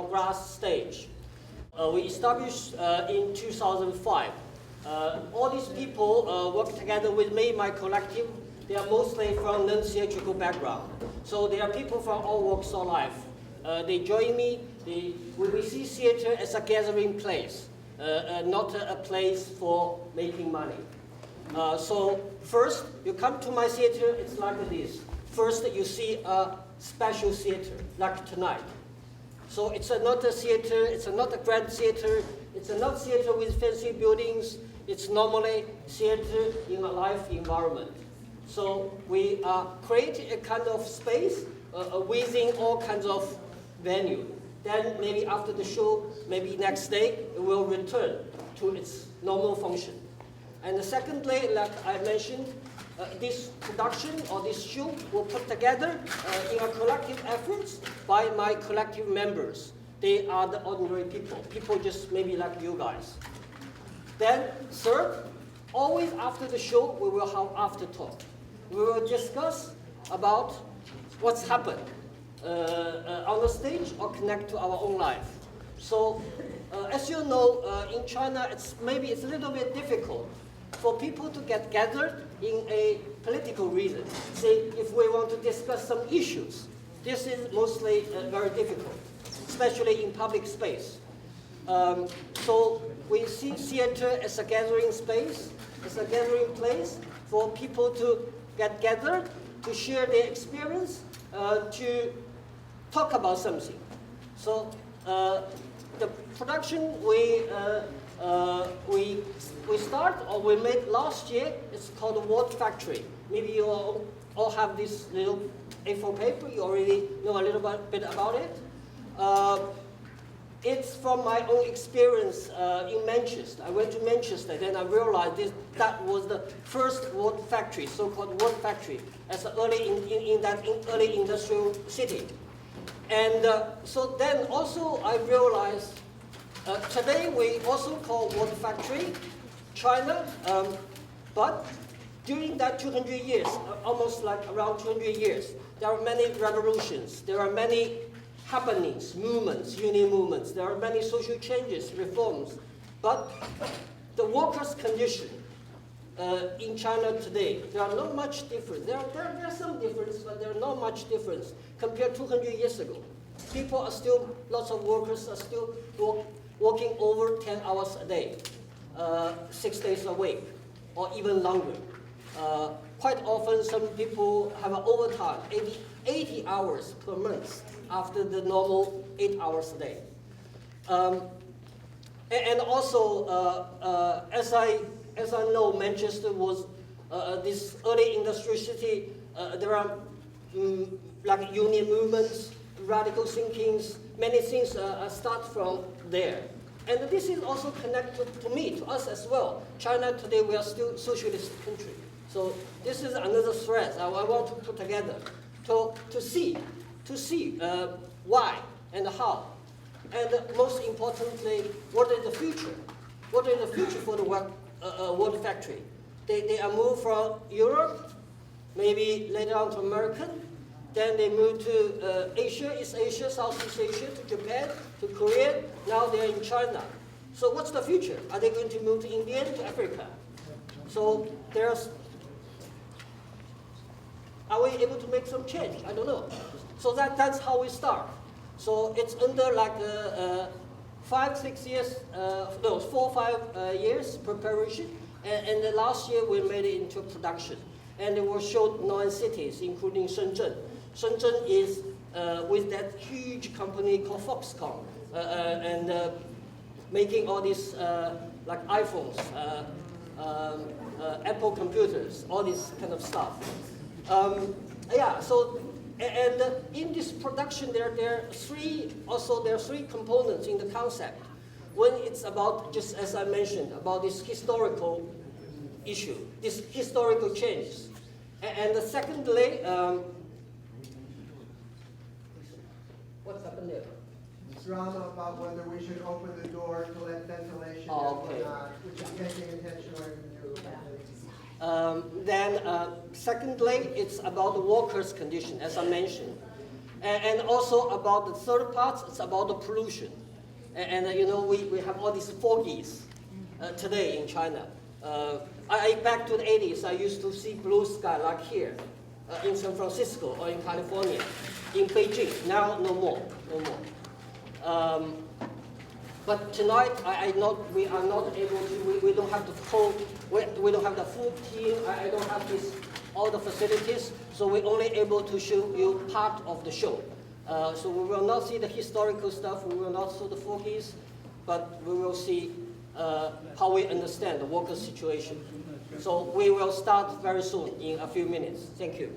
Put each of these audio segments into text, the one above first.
grass stage. We established in 2005. All these people work together with me, my collective. They are mostly from non-theatrical background. So they are people from all walks of life. They join me. We see theater as a gathering place, not a place for making money. So first, you come to my theater, it's like this. First, you see a special theater, like tonight. So it's not a theater, it's not a grand theater, it's not theater with fancy buildings, it's normally theater in a live environment. So we create a kind of space within all kinds of venue. Then maybe after the show, maybe next day, it will return to its normal function. And secondly, like I mentioned, this production or this show will put together in a collective efforts by my collective members. They are the ordinary people just maybe like you guys. Then third, always after the show, we will have after talk. We will discuss about what's happened on the stage or connect to our own life. So as you know, in China, it's a little bit difficult for people to get gathered in a political reason. Say, if we want to discuss some issues, this is mostly very difficult, especially in public space. So we see theater as a gathering space, as a gathering place for people to get gathered, to share their experience, to talk about something. So the production we made last year. It's called the Word Factory. Maybe you all have this little A4 paper. You already know a little bit about it. It's from my own experience in Manchester. I went to Manchester, then I realized that was the first Word Factory, so-called Word Factory, as early in that early industrial city. And so then also I realized today we also call Word Factory China, but during that 200 years, almost like around 200 years, there are many revolutions, there are many happenings, movements, union movements, there are many social changes, reforms, but the workers' condition in China today, there are not much difference. There are some difference, but there are not much difference compared to 200 years ago. People are still, lots of workers are still working over 10 hours a day, 6 days a week, or even longer. Quite often, some people have an overtime, 80 hours per month after the normal 8 hours a day. And also, as I know, Manchester was this early industrial city. There are like union movements, radical thinkings, many things start from there. And this is also connected to me, to us as well. China today, we are still socialist country. So this is another thread I want to put together to see why and how. And most importantly, what is the future? What is the future for the Word Factory? They are moved from Europe, maybe later on to America. Then they moved to Asia, East Asia, Southeast Asia, to Japan, to Korea. Now they're in China. So what's the future? Are they going to move to India, to Africa? So are we able to make some change? I don't know. So that's how we start. So it's under like 4 or 5 years preparation. And the last year we made it into production. And it was showed 9 cities, including Shenzhen. Shenzhen is with that huge company called Foxconn, and making all these like iPhones, Apple computers, all this kind of stuff. Yeah, so, and in this production there are three components in the concept. One, it's about, just as I mentioned, about this historical issue, this historical changes. And secondly, what's happened there? Drama about whether we should open the door to let ventilation in or not, which is taking attention away from you. Then, secondly, it's about the workers' condition, as I mentioned. And also about the third part, it's about the pollution. And you know, we have all these foggies today in China. Back to the 80s, I used to see blue sky like here in San Francisco or in California, in Beijing. Now, no more. But tonight, we are not able to. We don't have the full. We don't have the full team. I don't have all the facilities. So we're only able to show you part of the show. So we will not see the historical stuff. We will not see the foggies, but we will see how we understand the worker situation. So we will start very soon in a few minutes. Thank you.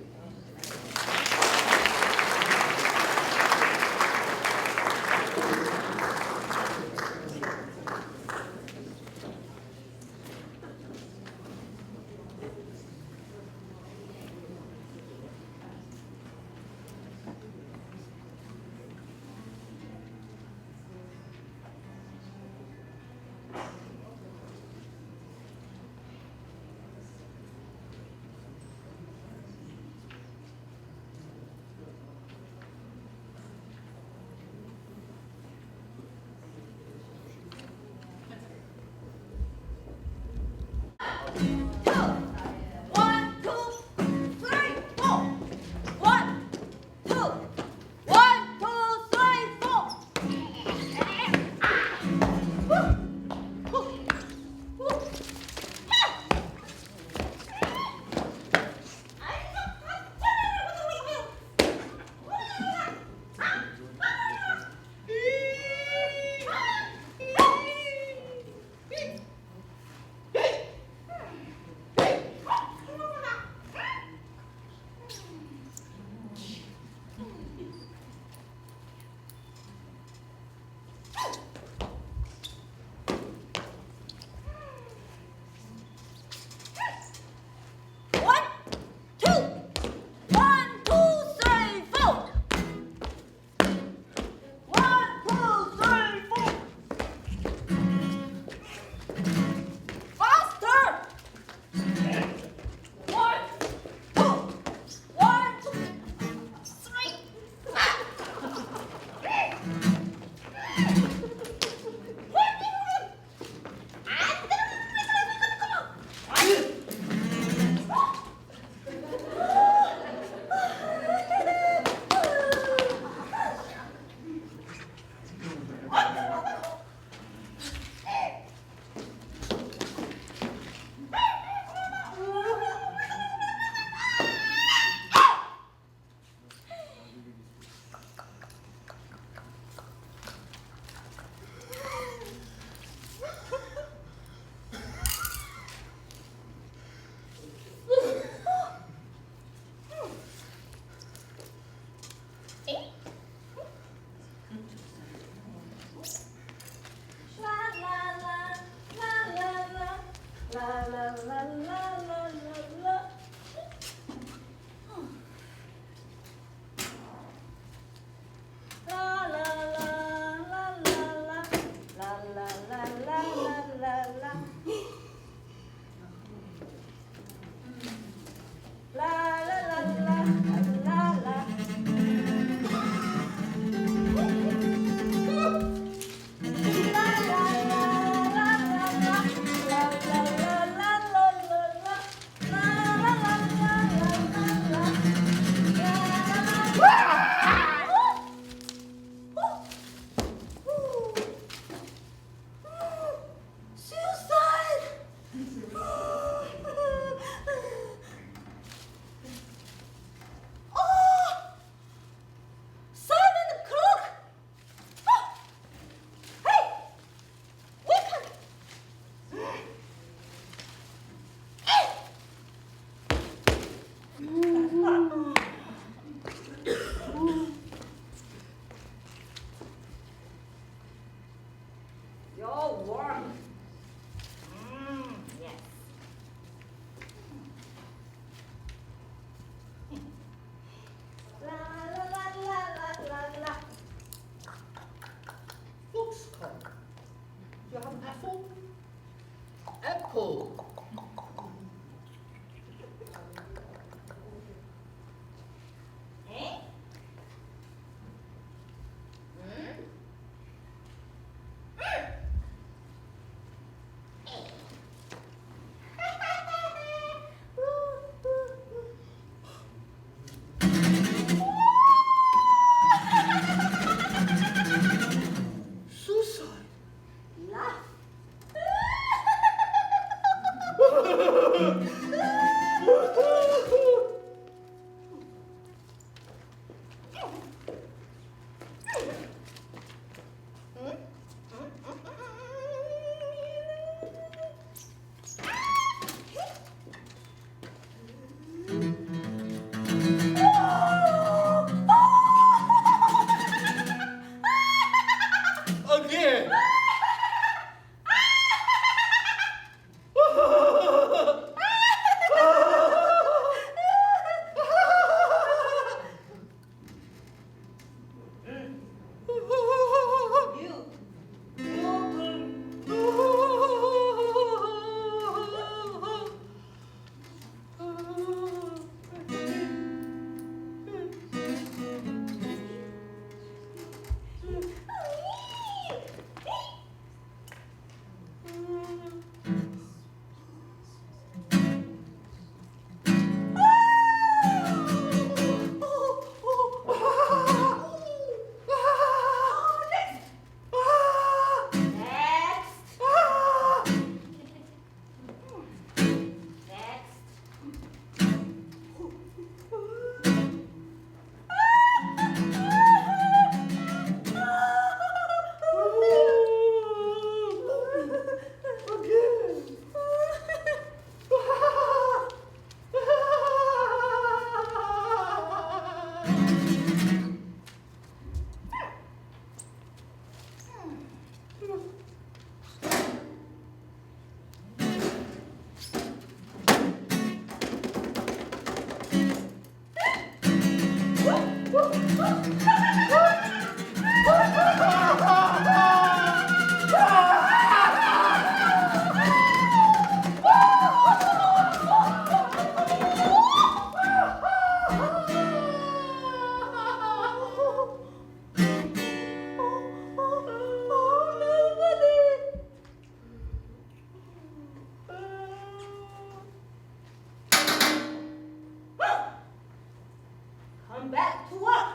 Come back to work.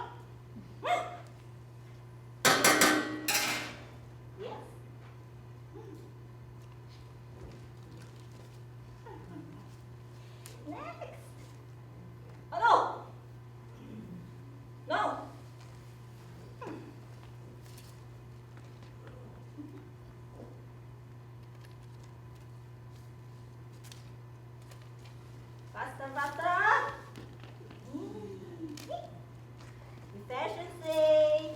Yes. Next. Oh, no. No. Faster, faster. Efficiency.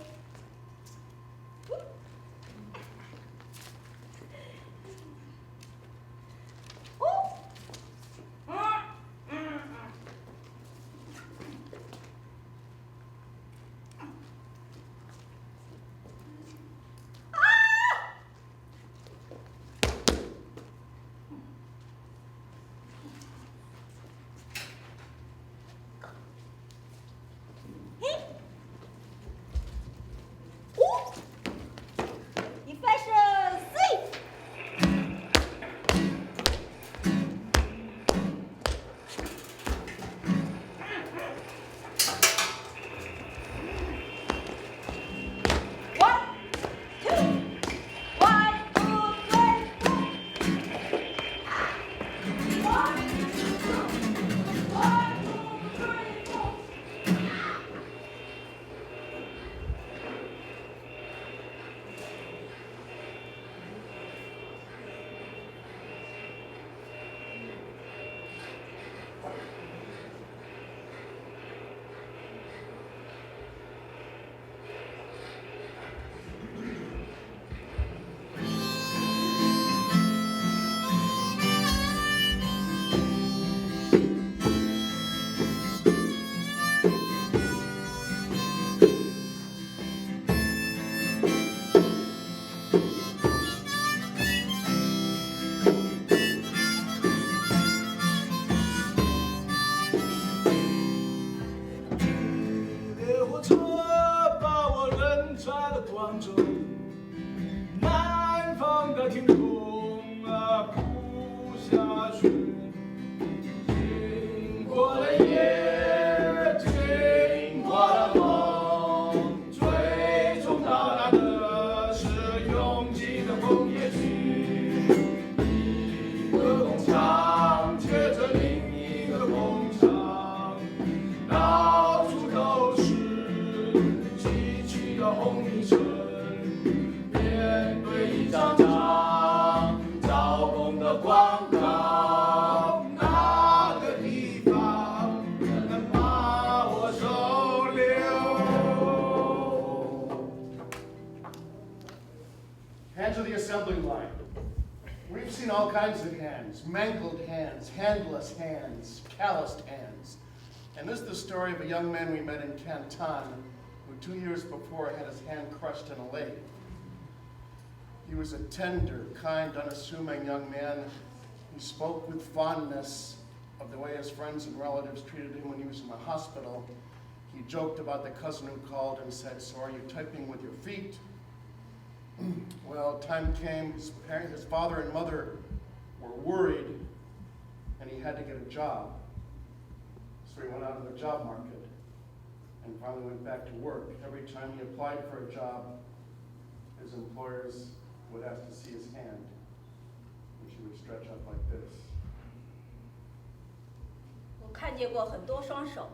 Hands of the assembly line. We've seen all kinds of hands, mangled hands, handless hands, calloused hands. And this is the story of a young man we met in Canton who 2 years before had his hand crushed in a lathe. He was a tender, kind, unassuming young man. He spoke with fondness of the way his friends and relatives treated him when he was in the hospital. He joked about the cousin who called and said, "So are you typing with your feet?" Well, time came, his father and mother were worried, and he had to get a job. So he went out to the job market and finally went back to work. Every time he applied for a job, his employers would ask to see his hand, which he would stretch up like this. 我看见过很多双手，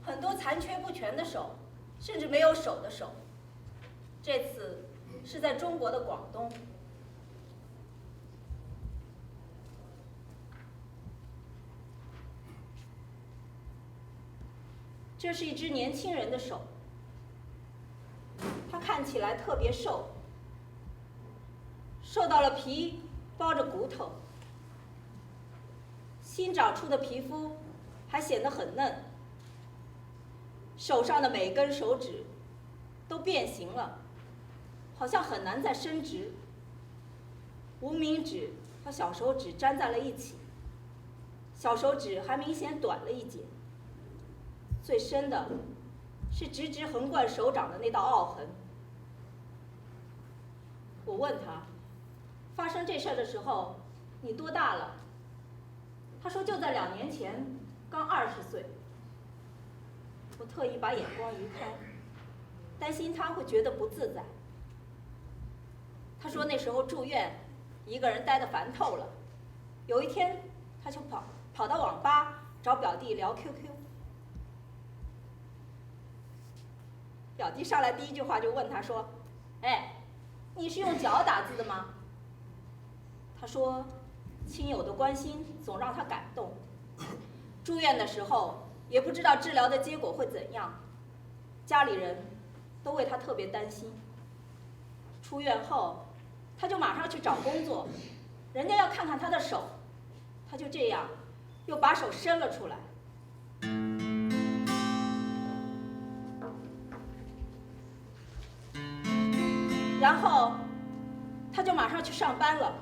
很多残缺不全的手，甚至没有手的手。这次是在中国的广东。这是一只年轻人的手，他看起来特别瘦，瘦到了皮包着骨头，新长出的皮肤还显得很嫩。手上的每根手指都变形了，好像很难再伸直。无名指和小手指粘在了一起，小手指还明显短了一截。最深的是直直横贯手掌的那道凹痕。我问他，发生这事儿的时候你多大了？他说就在2年前，刚20岁。我特意把眼光移开，担心他会觉得不自在。他说那时候住院，一个人待得烦透了。有一天，他就跑到网吧找表弟聊 QQ。表弟上来第一句话就问他说：“哎，你是用脚打字的吗？”他说，亲友的关心总让他感动。住院的时候也不知道治疗的结果会怎样，家里人都为他特别担心。出院后，他就马上去找工作，人家要看看他的手，他就这样又把手伸了出来。然后他就马上去上班了。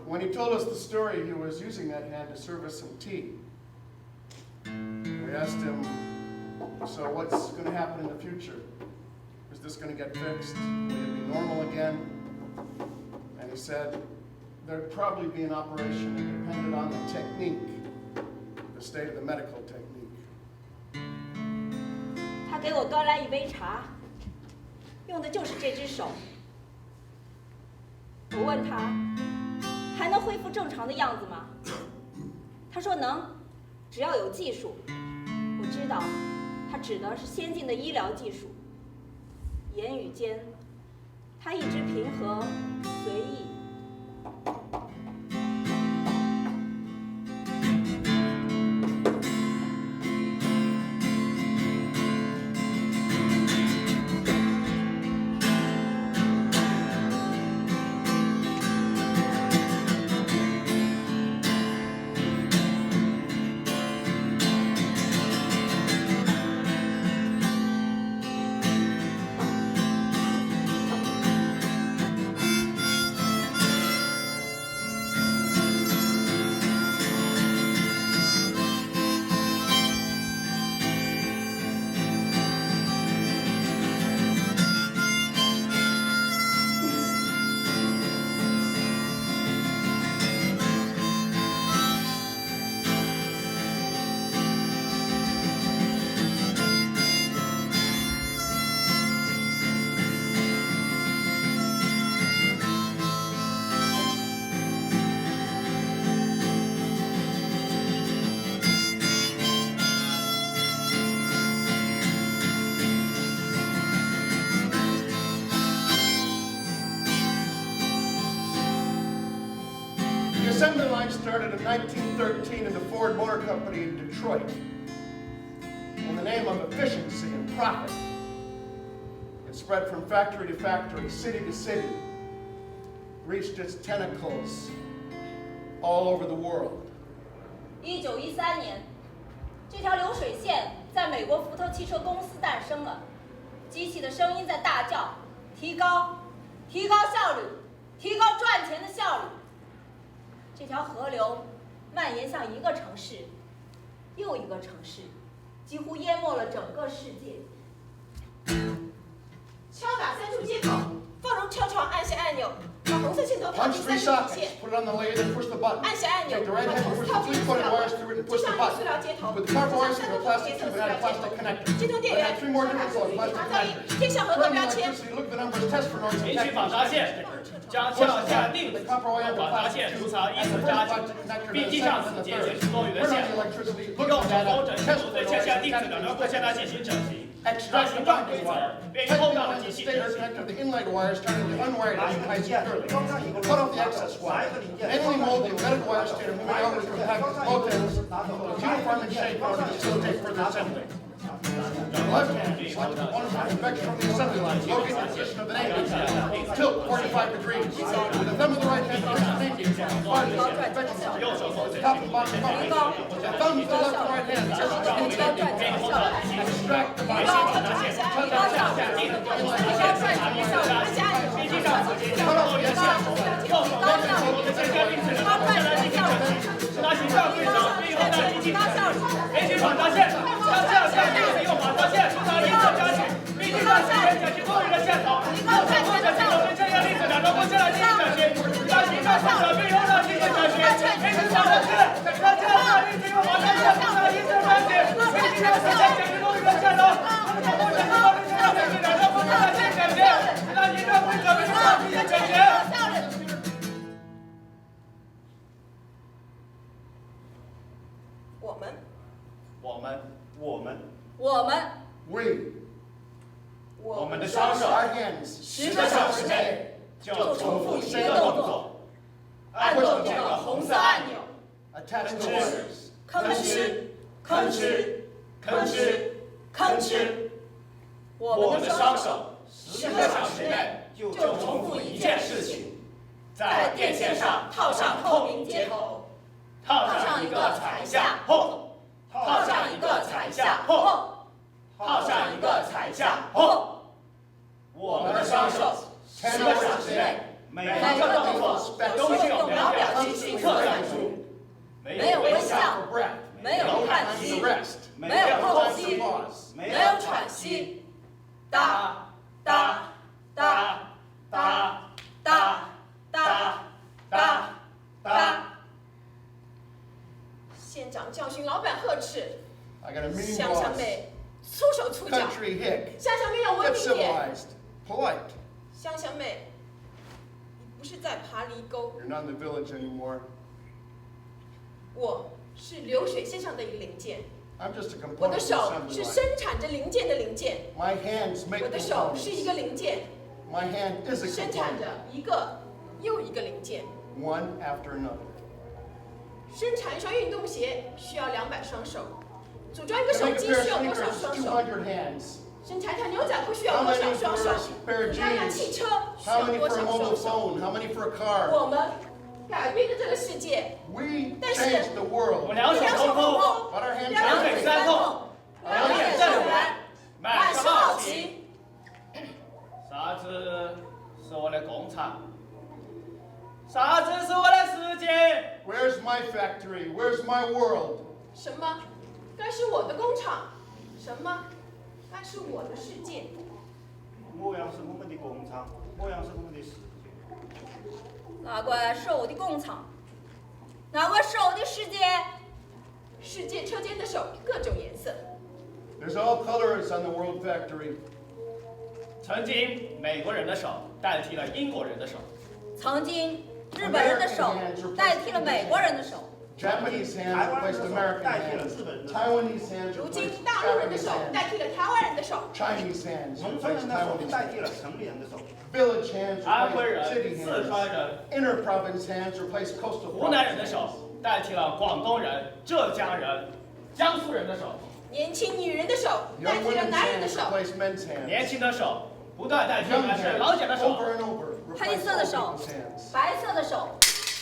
When he told us the story, he was using that hand to serve us some tea. We asked him, so what's going to happen in the future? Is this going to get fixed? Will it be normal again? And he said, there'd probably be an operation. It depended on the technique, the state of the medical technique. 他给我端来一杯茶，用的就是这只手。我问他，还能恢复正常的样子吗？他说能，只要有技术。我知道，他指的是先进的医疗技术。言语间，他一直平和随意。The assembly line started in 1913 in the Ford Motor Company in Detroit in the name of efficiency and profit. It spread from factory to factory, city to city, reached its tentacles all over the world. 1913年，这条流水线在美国福特汽车公司诞生了，机器的声音在大叫：提高效率，提高赚钱的效率。这条河流蔓延向一个城市，又一个城市，几乎淹没了整个世界。敲打3处接口，放入跳床，按下按钮，把红色线头放 Punch 进 3 3处 sockets, 线， put it on the lathe and push the button. 按下按钮， Take the 把 right hand 同 and 时 push 套 the 进 3-pointed 塑料 wires 管， through it and 就 push the 像一个塑料 button. 接头， Put the 上 copper wires 3 through 个 a 不 plastic 同 tube 颜 and 色 add a 塑料 plastic 接头， connector. 接通电 Then 源， add 3 more 上 different 数 colors 据， plastic 查噪音， connectors. 天线和 Turn 各 on 标 the 签。 electricity, look at the numbers, test for noise, and 连 check 续 for 访查线 stickers. 将 Push 撬 下 the 定 button, 子 the copper wire 访 into 查 plastic 线 tube, 粗糙衣 and 服 the 扎 first 紧 plastic connector 并 to the 系上 second 此 and the 节 third. 前驱多余的 Turn 线 on the electricity, 提 look 高 at 手 that 风 and 整 test 速 for 对 noise 线下 and 定 check 子两 for 端或线大 stickers. 进行整形， Extract 让 the 形状规 bonding 则 wire. 便于 Tighten 后 the 道的 line 机 to 器 the 执 stator 行。 connector, the inlaid wires turning the unwired edge and high securely. 装上以后， Cut off the excess wire. Manually mold the embedded wire stator moving over to compact both ends until it's uniform in shape in order to facilitate further assembly. Left hand, select one vector from the assembly line. Locate the position of the name. Tilt 45 degrees. With the thumb of the right hand, press the name. Slide the vector. Top and bottom up. The thumb of the left and right hand. Extract the body. We 我们的双手 our hands 10个小时内就重复一个动作，按动这个红色按钮， attach the wires 吭哧吭哧吭哧吭哧。我们的双手10个小时内就重复一件事情，在电线上套上透明接头，套上一个踩下后，套上一个踩下后，套上一个踩下后。我们的双手10个小时内每个动作都是有秒表精细测算出，没有微笑，没有叹息，没有后息，没有喘息，哒哒哒哒哒哒哒哒。县长教训老板呵斥， I got a mean 香香 boss 妹粗手粗脚， country hick 香香妹要文 get 明点。 civilized polite 香香妹，你不是在爬犁沟， you're not in the village anymore 我是流水线上的一个零件， I'm just a 我的 component 手 assembly 是 line 生产着零件的零件， my hands make 我的手 components 是一个零件， my hand is a 生产 component 着一个又一个零件。 one after another 生产一双运动鞋需要200双手，组装一个 to 手 make a 机 pair 需要 of 多少 sneakers 双手？ 200 hands 生产一条牛仔裤需要 how 多 many 少双手？ for a pair of 组装一辆 jeans 汽车需 how 要 many 多 for a 少 mobile 双手？ phone how many for a car 我们改变了这个世界， we 但是 changed the world 我两手空空， but our hands 两 are 腿三痛，两眼正圆，满是好奇。啥子是我的工厂？啥子是我的世界？ where's my factory where's my world 什么该是我的工厂？什么该是我的世界？么样是我们的工厂？么样是我们的世界？哪个是我的工厂？哪个是我的世界？世界车间的手各种颜色， there's all colors on the world factory 曾经美国人的手代替了英国人的手，曾经日本人的手代替了美国人的手， Japanese 台 hands 湾人 replaced 的手 American 代替了 hands 日本人的手， Taiwanese hands 如今 replaced 大陆人的 Japanese 手 hands 代替了台湾人的手， Chinese hands 农村 replaced 人的手 Taiwanese 代替 hands 了城里人的手， village hands 安徽 replaced 人、 city 四川 hands 人、 inner province hands replaced coastal 湖南人 province 的手 hands 代替了广东人、浙江人、江苏人的手，年轻女人的手代 young 替了 women's 男人的 hands 手， replaced men's hands 年轻的手不断代替 young 的是 hands 老茧的手。 over and over 黑 replaced 色的 old 手 people's hands 白色的手，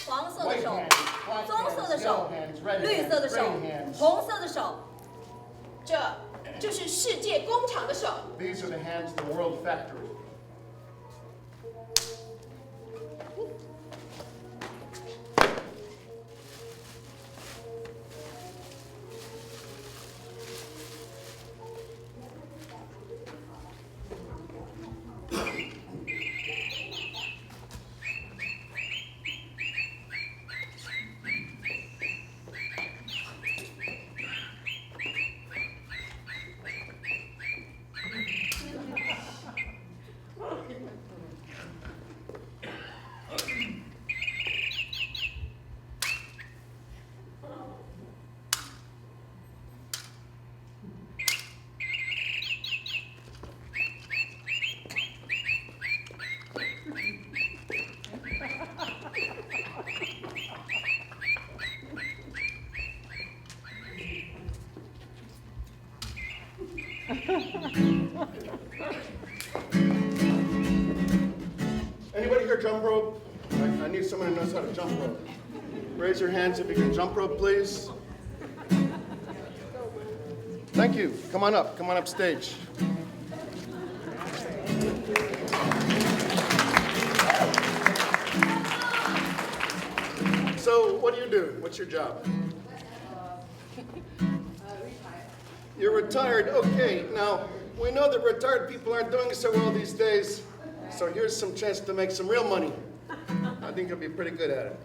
黄色的 white 手， hands black 棕色的 hands 手 yellow hands red 绿色的 hands 手 green hands 红色的手。这就是世界工厂的手。 these are the hands of the world factory Anybody here jump rope? I need someone who knows how to jump rope. Raise your hands if you can jump rope, please. Thank you. Come on up stage. So, what do you do? What's your job? You're retired. Okay, now, we know that retired people aren't doing so well these days, so here's some chance to make some real money. I think you'll be pretty good at it.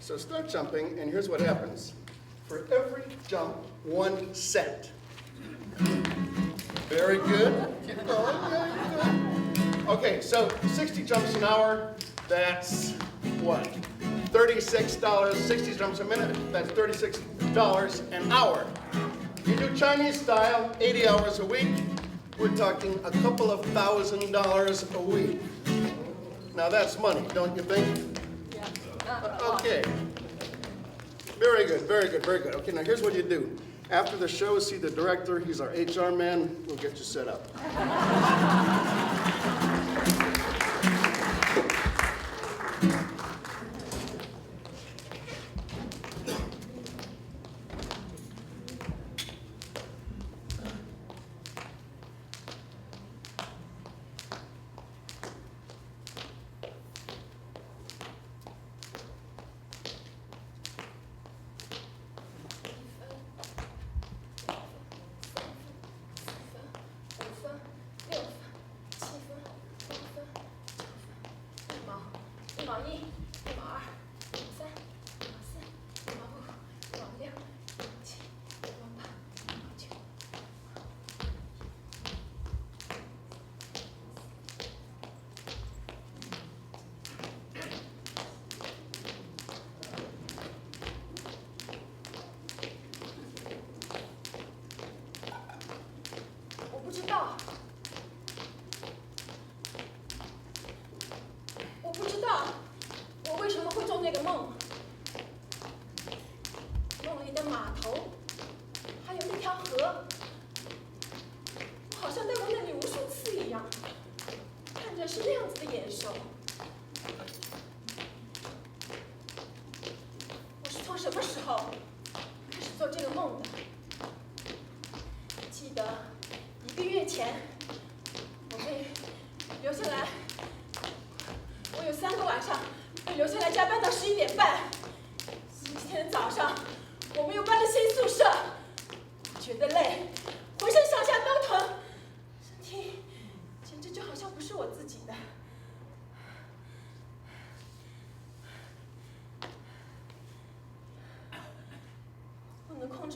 So start jumping, and here's what happens. For every jump, 1 cent. Very good. Keep going. Yeah, you're good. Okay, so 60 jumps an hour, that's what? $36. 60 jumps a minute, that's $36 an hour. You do Chinese style, 80 hours a week, we're talking a couple of $1,000s a week. Now that's money, don't you think? Yeah. Okay. Very good, very good, very good. Okay, now here's what you do. After the show, see the director, he's our HR man, we'll get you set up.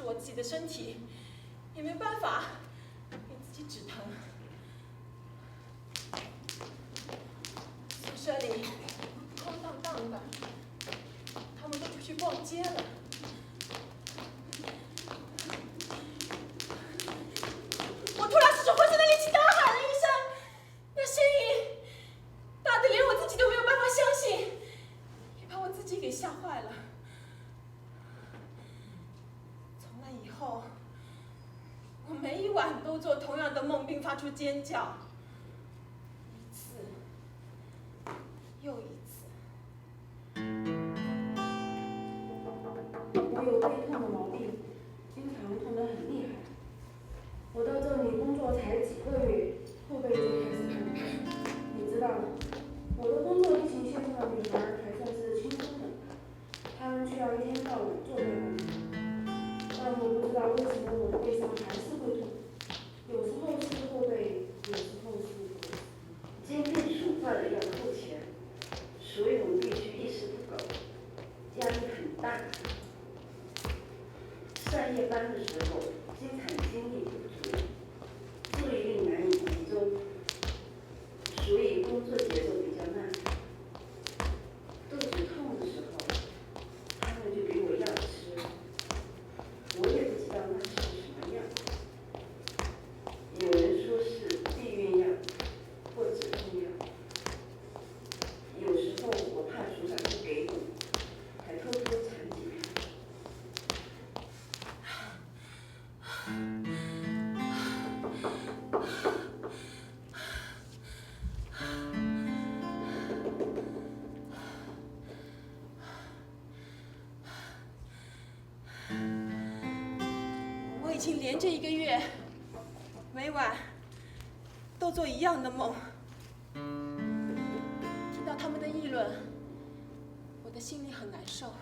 我自己的身体，也没办法给自己止疼。宿舍里空荡荡的，他们都出去逛街了。我突然使出浑身的力气大喊了一声，那声音大得连我自己都没有办法相信，也把我自己给吓坏了。以后，我每一晚都做同样的梦，并发出尖叫，一次又一次。我有背痛的毛病，经常痛得很厉害。我到这里工作才几个月，后背就开始痛。你知道的，我的工作疫情线上的女孩还算是轻松的，她们需要一天到晚坐在那里。但我不知道为什么我的背上还是会痛，有时候是后背，有时候是脖子。今天署发的要扣钱，所以我们必须一丝不苟，压力很大。上夜班的时候，经常精力不足，注意力难以集中，所以工作节奏比较慢。肚子痛的时候，他们就给我药吃。我也不知道那是什么药，有人说是避孕药或止痛药。有时候我怕署长不给我，还偷偷藏几片。经连着1个月，每晚都做一样的梦。听到他们的议论，我的心里很难受。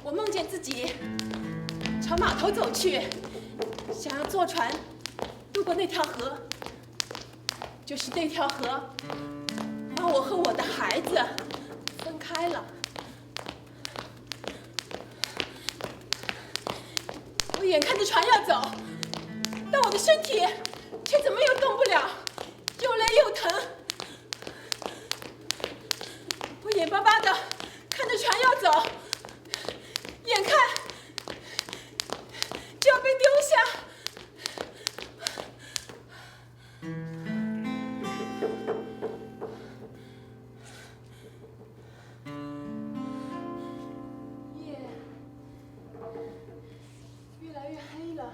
我梦见自己朝码头走去，想要坐船渡过那条河，就是那条河把我和我的孩子分开了。我眼看着船要走，但我的身体却怎么又动不了，又累又疼。我眼巴巴的看着船要走，眼看就要被丢下。夜越来越黑了。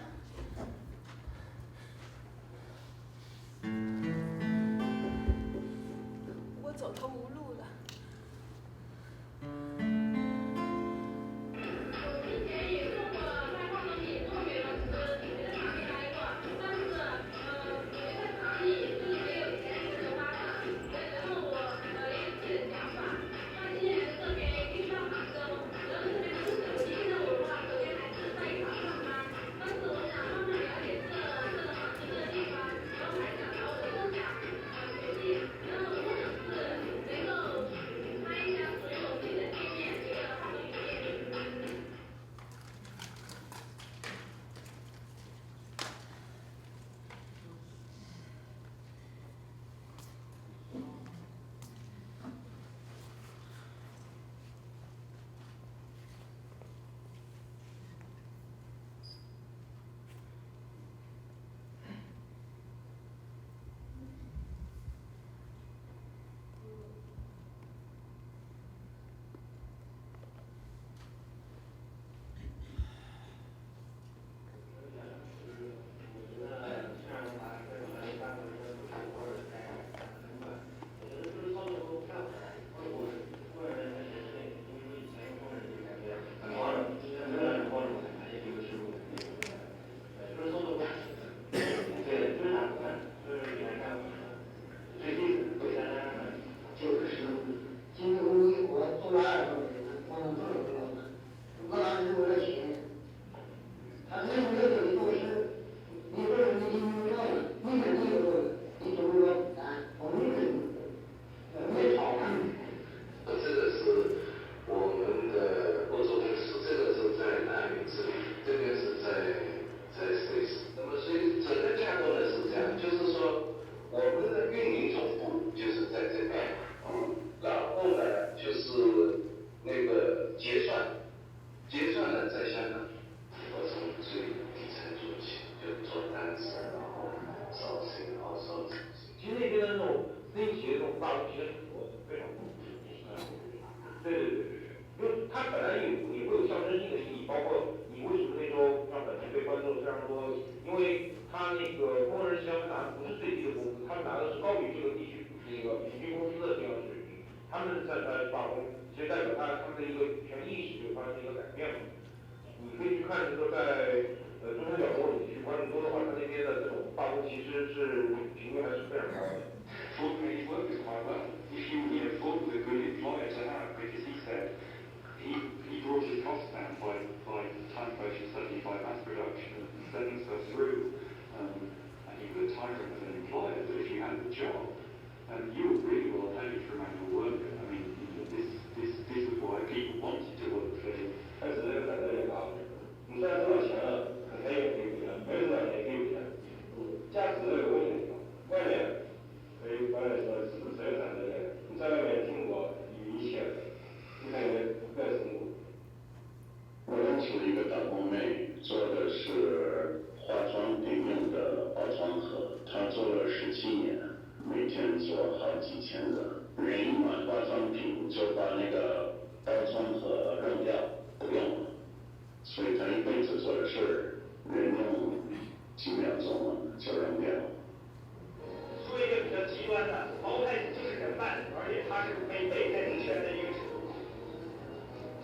我走投无路了。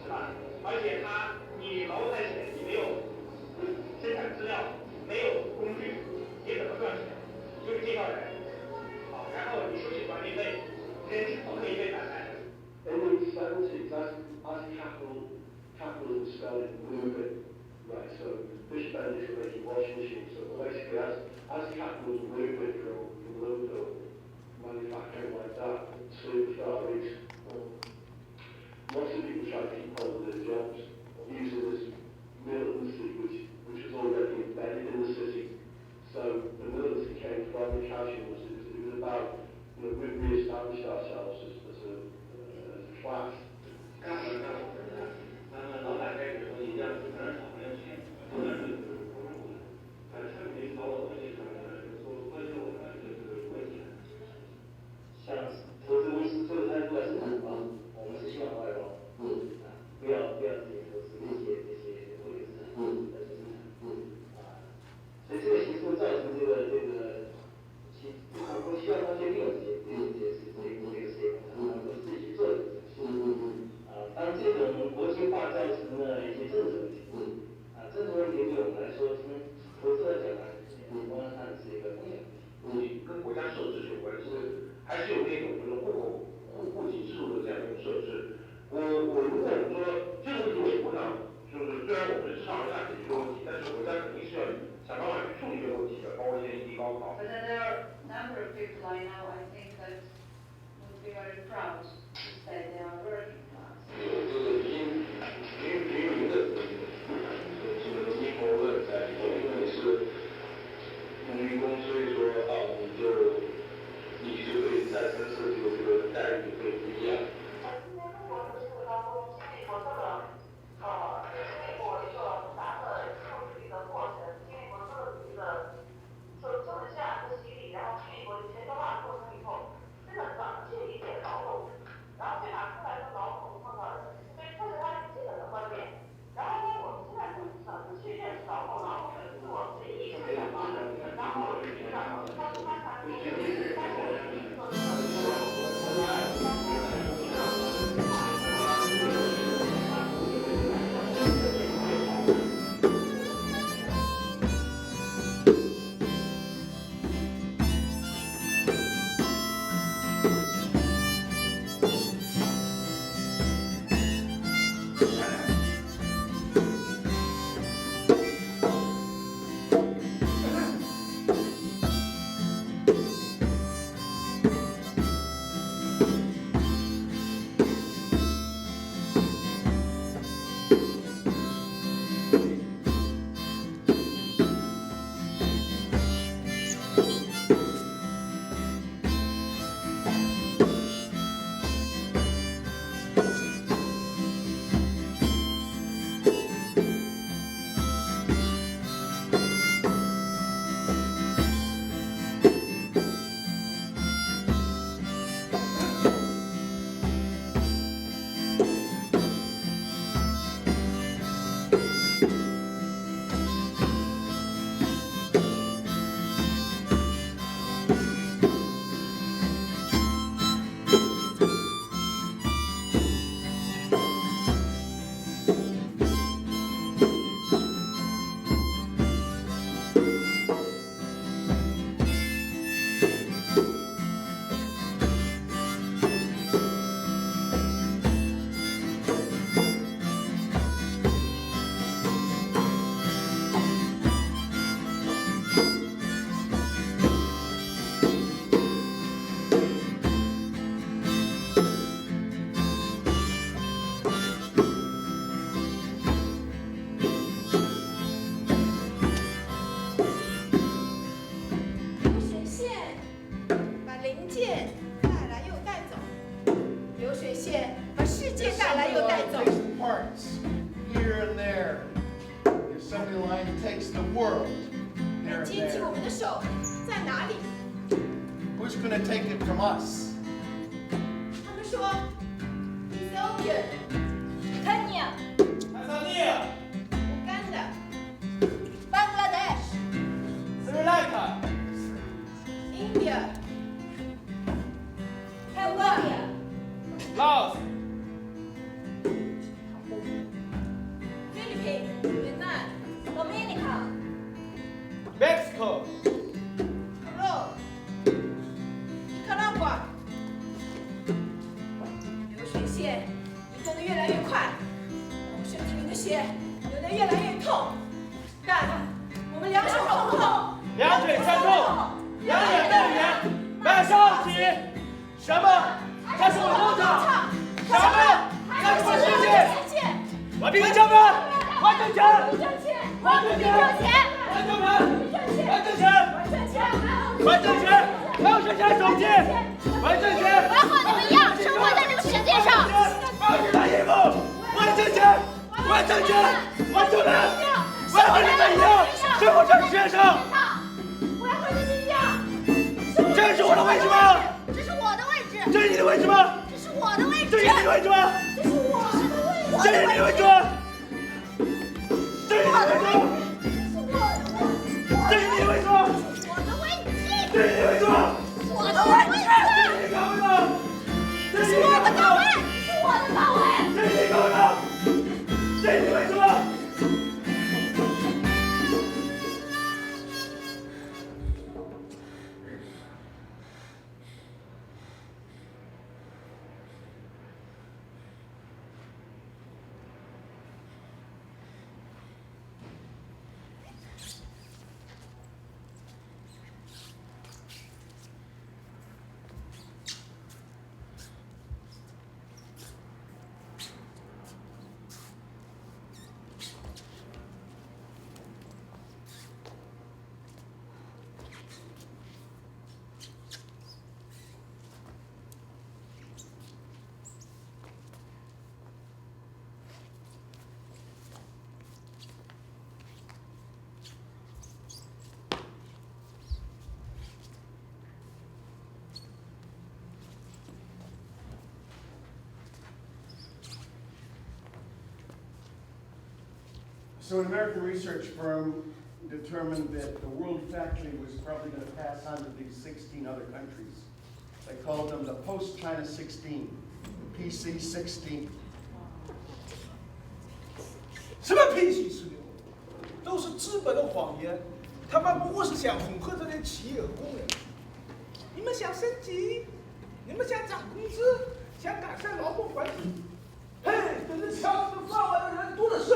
是吧？而且你劳动在前，你没有生产资料，没有工具，你怎么赚钱？就是介绍人，好，然后你收取管理费，跟可以被打开。In the 70s, as capital was spelling moving, right? So fish vendors were making washing machines. So basically, as capital was moving from Liverpool, manufacturing like that to the Far East, lots of people tried to keep hold of their jobs using this mill industry, which was already embedded in the city. So the mill industry came from the casual industry. It was about, we re-established ourselves as a class. 他们老板开始说一定要出厂没有钱，不能是投入的，产品找我们这上面说关键我们就是问题。像投资公司做的太多生产方，我们是希望外包，不要自己投资这些物流资产来做生产，所以这个形式造成这个，我希望他去利用这个事业工厂，然后自己去做这个事情。当这种国际化造成了一些政治问题，政治问题对我们来说，从投资来讲呢，光看是一个风险问题，跟国家设置有关系，还是有那种就是户籍制度的这样一种设置。如果我们说这个问题我也不能，就是虽然我们是市场上解决的问题，但是国家肯定是要想办法去处理这个问题的，包括现在异地高考。But then there are a number of people I know, I think that would be very proud to say they are working class. 有这个英语的这个英国论在里面，因为你是女工，所以说你就可以在城市有这个待遇会不一样。今天中国这个当中经历过这个经历过一个复杂的数据的过程，经历过这个一个就是这样一个洗礼，然后经历过全球化过程以后，真的长去理解劳动，然后去拿出来的劳动创造人，所以这是他基本的观点。然后呢，我们现在怎么去认识劳动，劳动的自我随意是什么？然后他才parts here and there. The assembly line takes the world here and 接起我 there. 们的手在哪里？ Who's going to take it from us? 他们说 Ethiopia、Kenya、坦桑尼亚、Uganda、Bangladesh、斯里兰卡、India、Cambodia、Laos、你？什么？这是我的工厂？什么？这是我的世界？我比你强吗？我挣钱！我挣钱！我挣钱！我挣钱！我挣钱！我要实现总计！我挣钱！我要和你们一样生活在这个世界上。我要穿衣服！我挣钱！我挣钱！我出门！我要和你们一样生活在世界上。我要和你们一样。这是我的位置吗？这是我的位置。这是你的位置吗？这是我的位置。这是你的位置吗？这是我的位置。这是你的位置吗？这是你的位置吗？这是你的位置吗？我的位置。这是你的位置吗？我的位置。这是你的岗位吗？这是我的岗位。这是你的岗位吗？这是你的位置吗？So an American research firm determined that the world factory was probably going to pass on to these 16 other countries. They called them the post-China 16, the PC 16. 什么 PC 16？都是资本的谎言，他们不过是想恐吓这些企业和工人。你们想升级，你们想涨工资，想改善劳动环境，嘿，等着抢你们饭碗的人多的是。